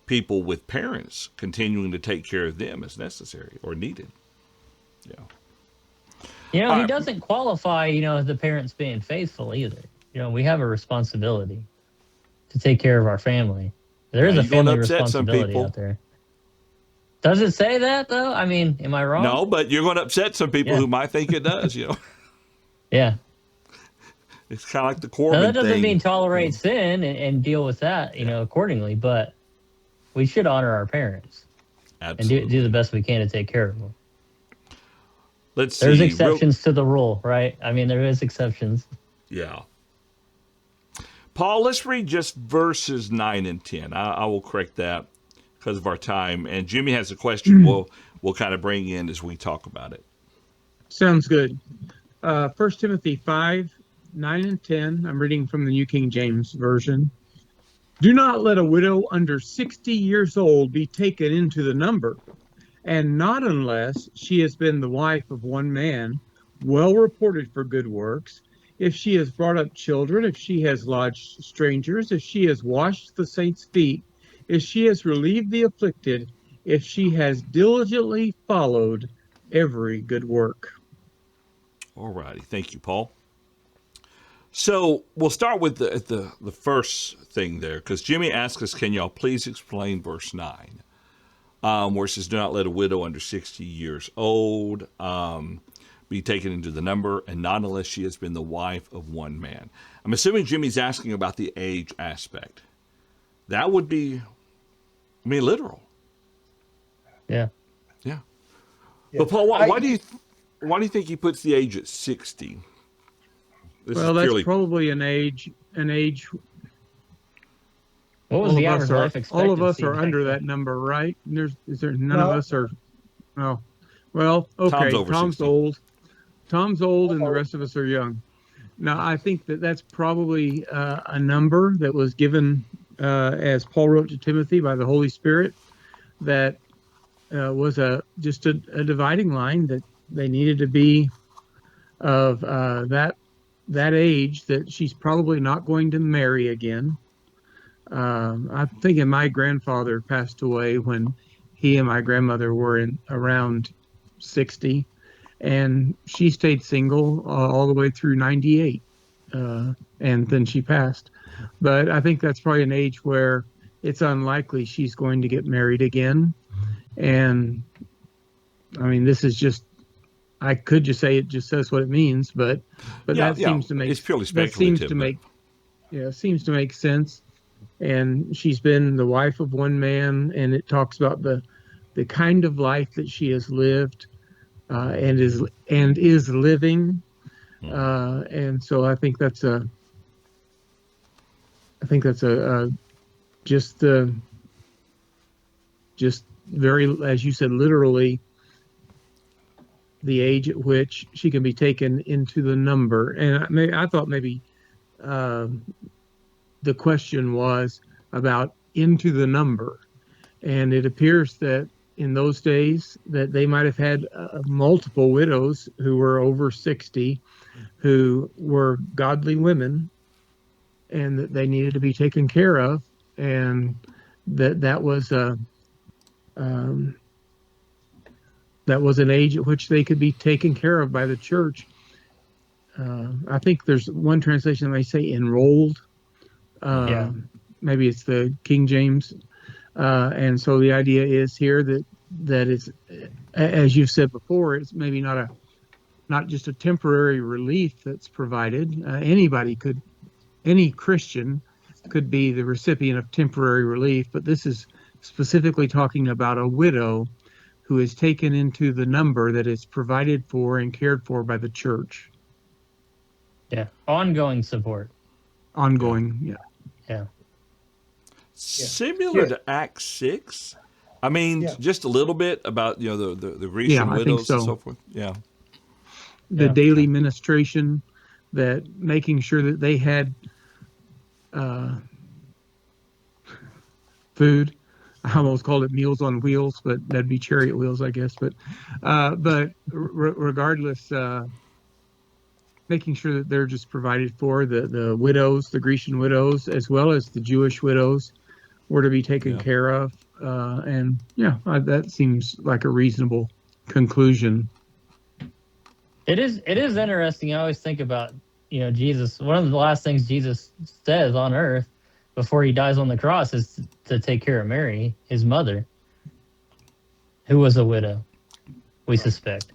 people with parents continuing to take care of them as necessary or needed. Yeah. He doesn't qualify, the parents being faithful either. We have a responsibility to take care of our family. There is a family responsibility out there. Does it say that though? I mean, am I wrong? No, but you're going to upset some people Yeah. who might think it does. You know, Yeah. it's kind of like the Now, Corbin that doesn't thing. mean tolerate sin and deal with that, accordingly. But we should honor our parents and Absolutely. do the best we can to take care of them. Let's see. There's exceptions to the rule, right? I mean, there is exceptions. Yeah. Paul, let's read just verses 9 and 10. I will correct that because of our time. And Jimmy has a question we'll kind of bring in as we talk about it. Sounds good. 1 Timothy 5, 9 and 10. I'm reading from the New King James Version. Do not let a widow under 60 years old be taken into the number, and not unless she has been the wife of one man, well reported for good works, if she has brought up children, if she has lodged strangers, if she has washed the saints' feet, if she has relieved the afflicted, if she has diligently followed every good work. All righty. Thank you, Paul. So we'll start with the first thing there, because Jimmy asked us, can y'all please explain verse 9, where it says, do not let a widow under 60 years old be taken into the number, and not unless she has been the wife of one man. I'm assuming Jimmy's asking about the age aspect. That would be, literal. Yeah. Yeah. Yeah. But Paul, why do you think he puts the age at 60? This Well, is that's purely probably an age. What was the average life expectancy? All of us are back under then? that number, right? Is there none No. of us are? Oh, well, okay. Tom's over 60. Old. Tom's old, and the rest of us are young. Now, I think that's probably a number that was given, as Paul wrote to Timothy by the Holy Spirit, that was just a dividing line that they needed to be of that age that she's probably not going to marry again. I'm thinking my grandfather passed away when he and my grandmother were around 60, and she stayed single all the way through 98, and then she passed. But I think that's probably an age where it's unlikely she's going to get married again. And this is just, I could just say it just says what it means, but that seems to make, it's purely that speculative. seems to make sense. And she's been the wife of one man, and it talks about the kind of life that she has lived and is living. And so I think that's just very, as you said, literally the age at which she can be taken into the number. And I thought maybe the question was about into the number. And it appears that in those days that they might have had multiple widows who were over 60, who were godly women, and that they needed to be taken care of. And that was an age at which they could be taken care of by the church. I think there's one translation that may say enrolled. Yeah. Maybe it's the King James. And so the idea is here that it's, as you've said before, it's maybe not just a temporary relief that's provided. Any Christian could be the recipient of temporary relief, but this is specifically talking about a widow who is taken into the number that is provided for and cared for by the church. Yeah. Ongoing support. Ongoing, yeah. Yeah. Similar to Acts 6. Just a little bit about the Grecian I think widows so. and so forth. Yeah. The Yeah. daily ministration, that making sure that they had food. I almost called it Meals on Wheels, but that'd be chariot wheels, I guess. But regardless, making sure that they're just provided for. The widows, the Grecian widows, as well as the Jewish widows, were to be taken care of. That seems like a reasonable conclusion. It is interesting. I always think about, Jesus. One of the last things Jesus says on earth before he dies on the cross is to take care of Mary, his mother. who was a widow, we suspect,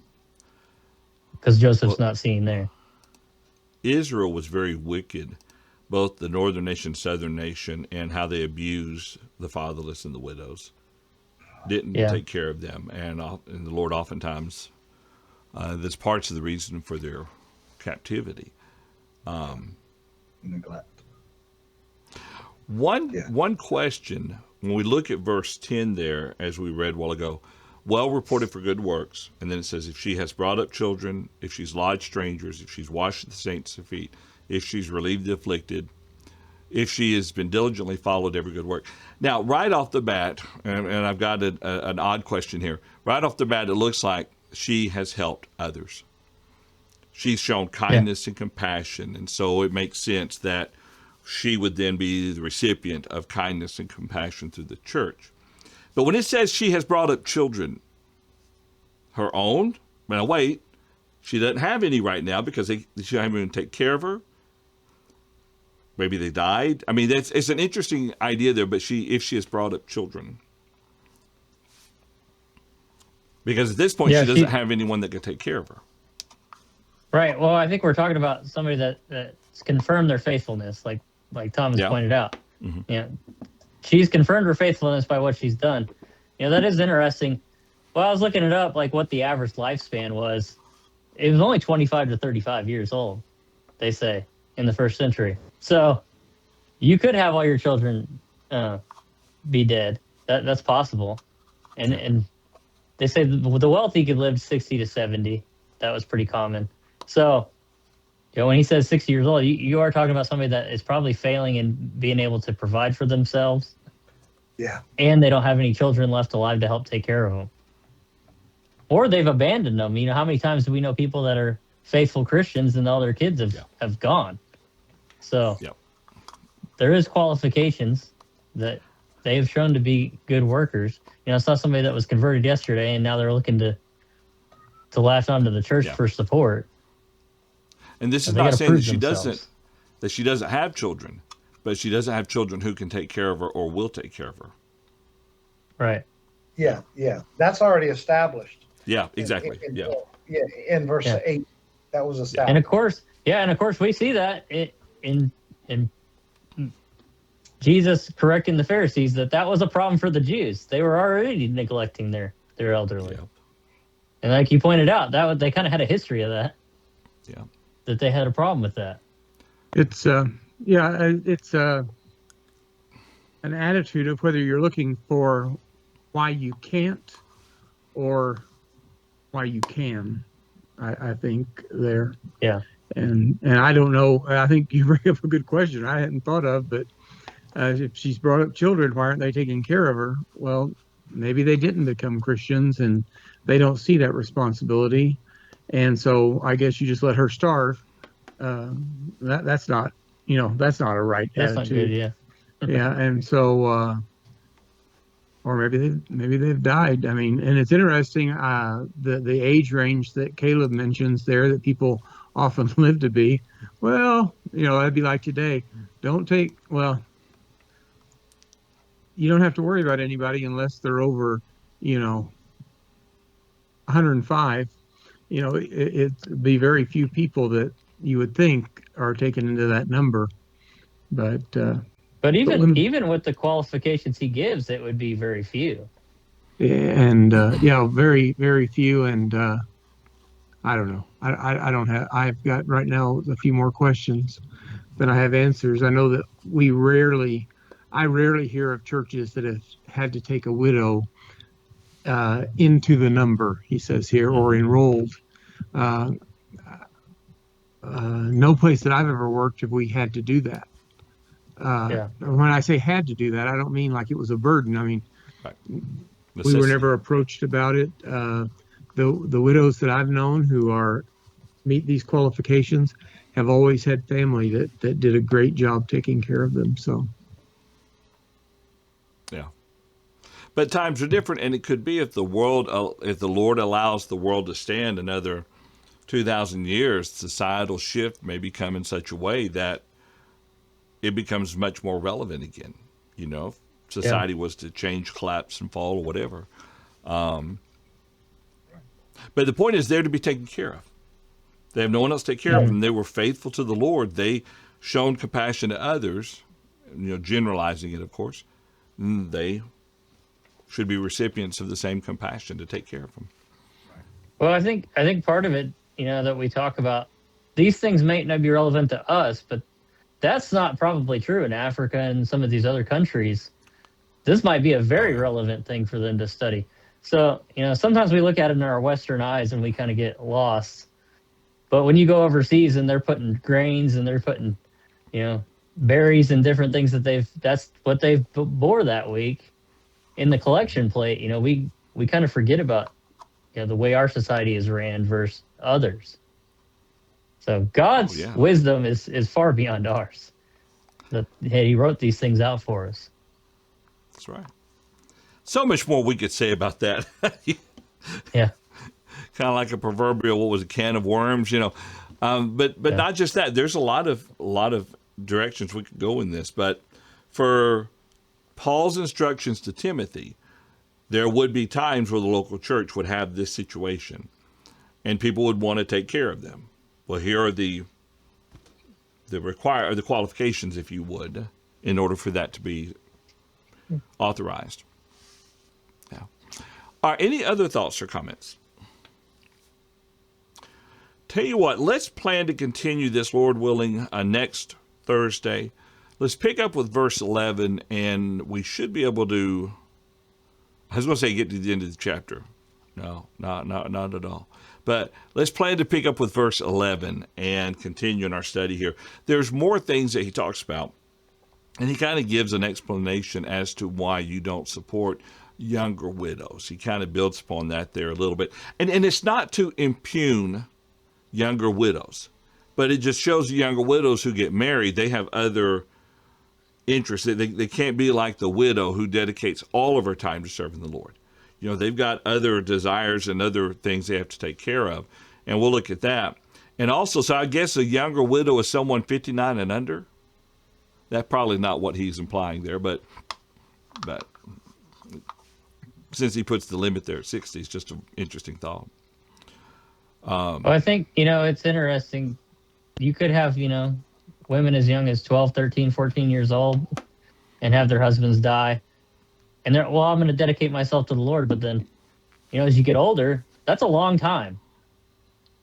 because Joseph's not seen there. Israel was very wicked, both the northern nation, southern nation, and how they abused the fatherless and the widows. Didn't take care of them, and the Lord oftentimes that's parts of the reason for their captivity. Neglect. One question when we look at verse 10 there, as we read a while ago, well reported for good works, and then it says if she has brought up children, if she's lodged strangers, if she's washed the saints' feet, if she's relieved the afflicted, if she has been diligently followed every good work. Now, right off the bat, and I've got an odd question here. Right off the bat, it looks like she has helped others. She's shown kindness and compassion, and so it makes sense that she would then be the recipient of kindness and compassion through the church. But when it says she has brought up children, her own, now wait, she doesn't have any right now because she doesn't even take care of her. Maybe they died. I mean, it's an interesting idea there, but if she has brought up children. Because at this point, she doesn't have anyone that can take care of her. Right. Well, I think we're talking about somebody that's confirmed their faithfulness, like Thomas pointed out. Mm-hmm. Yeah. She's confirmed her faithfulness by what she's done. That is interesting. Well, I was looking it up, like what the average lifespan was. It was only 25 to 35 years old, they say, in the first century. So you could have all your children be dead. That's possible. And they say the wealthy could live 60 to 70. That was pretty common. So, when he says 60 years old, you are talking about somebody that is probably failing in being able to provide for themselves. Yeah. And they don't have any children left alive to help take care of them. Or they've abandoned them. How many times do we know people that are faithful Christians and all their kids have gone? So there is qualifications that they have shown to be good workers. It's not somebody that was converted yesterday and now they're looking to latch onto the church for support. And this is not saying that she doesn't have children, but she doesn't have children who can take care of her or will take care of her. Right. Yeah. That's already established. Yeah, exactly. In verse 8, that was established. And of course, we see that in Jesus correcting the Pharisees that was a problem for the Jews. They were already neglecting their elderly. Yeah. And like you pointed out, they kind of had a history of that. Yeah. That they had a problem with that. It's it's an attitude of whether you're looking for why you can't or why you can. I think there. Yeah. And I don't know. I think you bring up a good question I hadn't thought of, but if she's brought up children, why aren't they taking care of her? Well, maybe they didn't become Christians and they don't see that responsibility. And so I guess you just let her starve. That's not, that's not a right attitude. Not good, yeah. Yeah, and so, or maybe they've died. I mean, and it's interesting the age range that Caleb mentions there that people often live to be. Well, that'd be like today. You don't have to worry about anybody unless they're over, 105. It'd be very few people that you would think are taken into that number. But even with the qualifications he gives, it would be very few. And very, very few. And I don't know. I've got right now a few more questions than I have answers. I know that I rarely hear of churches that have had to take a widow into the number, he says here, or enrolled. No place that I've ever worked have we had to do that. When I say had to do that, I don't mean like it was a burden. I mean, we were never approached about it. The widows that I've known who meet these qualifications have always had family that did a great job taking care of them. So. Yeah. But times are different, and it could be if the Lord allows the world to stand another 2,000 years, societal shift may become in such a way that it becomes much more relevant again. If society was to change, collapse, and fall, or whatever. But the point is they're to be taken care of. They have no one else to take care of them. They were faithful to the Lord. They shown compassion to others, generalizing it, of course. They should be recipients of the same compassion to take care of them. Well, I think part of it, that we talk about, these things may not be relevant to us, but that's not probably true in Africa and some of these other countries. This might be a very relevant thing for them to study. So, sometimes we look at it in our Western eyes and we kind of get lost. But when you go overseas and they're putting grains and they're putting, berries and different things that's what they've bore that week in the collection plate, we kind of forget about, the way our society is ran versus others. So God's wisdom is far beyond ours. He wrote these things out for us. That's right. So much more we could say about that. Yeah. Kind of like a proverbial, what was a can of worms, but not just that. There's a lot of directions we could go in this. But for Paul's instructions to Timothy, there would be times where the local church would have this situation, and people would want to take care of them. Well, here are the qualifications, if you would, in order for that to be authorized. Yeah. Are any other thoughts or comments? Tell you what, let's plan to continue this, Lord willing, next Thursday. Let's pick up with verse 11, and we should be able to, I was going to say get to the end of the chapter. No, not at all. But let's plan to pick up with verse 11 and continue in our study here. There's more things that he talks about, and he kind of gives an explanation as to why you don't support younger widows. He kind of builds upon that there a little bit. And it's not to impugn younger widows, but it just shows the younger widows who get married, they have other interests. They can't be like the widow who dedicates all of her time to serving the Lord. They've got other desires and other things they have to take care of, and we'll look at that. And also, so I guess a younger widow is someone 59 and under. That's probably not what he's implying there, but since he puts the limit there at 60, it's just an interesting thought. Well, I think, it's interesting. You could have, women as young as 12, 13, 14 years old and have their husbands die. And they're, well, I'm going to dedicate myself to the Lord. But then, as you get older, that's a long time.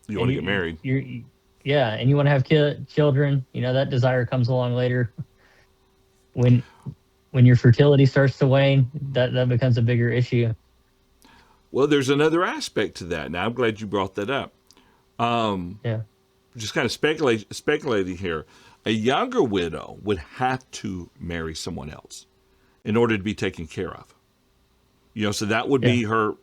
You want to get married. And you want to have children. That desire comes along later. When your fertility starts to wane, that becomes a bigger issue. Well, there's another aspect to that. Now, I'm glad you brought that up. Just kind of speculating here. A younger widow would have to marry someone else in order to be taken care of. So that would be her,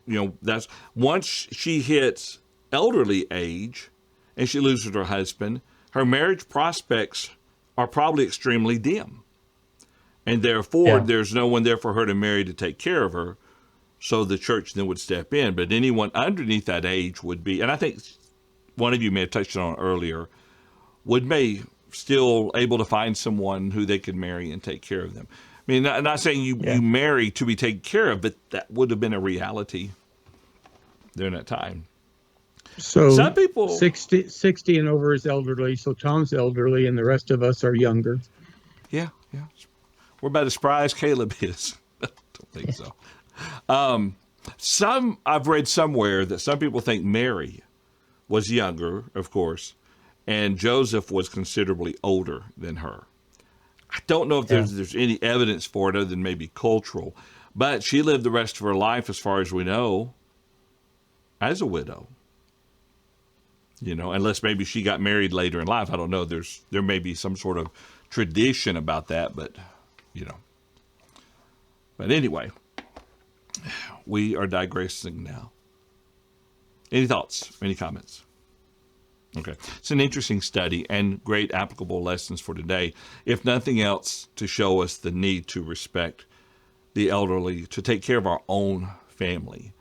that's once she hits elderly age and she loses her husband, her marriage prospects are probably extremely dim. And therefore, there's no one there for her to marry to take care of her. So the church then would step in. But anyone underneath that age would be, and I think one of you may have touched on earlier, may still able to find someone who they could marry and take care of them. I mean, I'm not saying you marry to be taken care of, but that would have been a reality during that time. So some people 60 and over is elderly. So Tom's elderly, and the rest of us are younger. Yeah. We're about as spry as Caleb is. I don't think so. I've read somewhere that some people think Mary was younger, of course, and Joseph was considerably older than her. I don't know if there's any evidence for it other than maybe cultural, but she lived the rest of her life, as far as we know, as a widow. Unless maybe she got married later in life. I don't know. There may be some sort of tradition about that, but But anyway, we are digressing now. Any thoughts? Any comments? Okay. It's an interesting study and great applicable lessons for today. If nothing else, to show us the need to respect the elderly, to take care of our own family,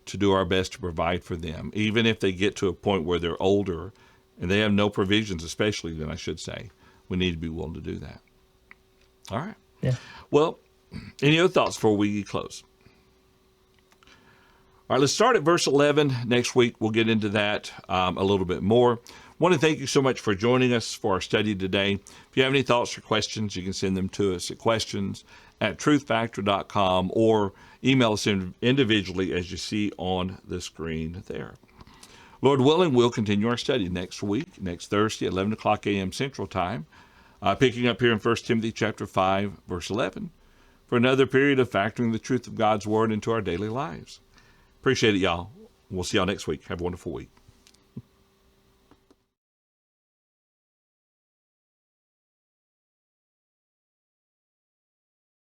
to do our best to provide for them, even if they get to a point where they're older and they have no provisions, especially then, I should say. We need to be willing to do that. All right. Yeah. Well, any other thoughts before we close? All right, let's start at verse 11. Next week, we'll get into that a little bit more. Want to thank you so much for joining us for our study today. If you have any thoughts or questions, you can send them to us at questions@truthfactor.com or email us individually as you see on the screen there. Lord willing, we'll continue our study next week, next Thursday, 11 o'clock a.m. Central Time, picking up here in 1 Timothy chapter 5, verse 11, for another period of factoring the truth of God's Word into our daily lives. Appreciate it, y'all. We'll see y'all next week. Have a wonderful week.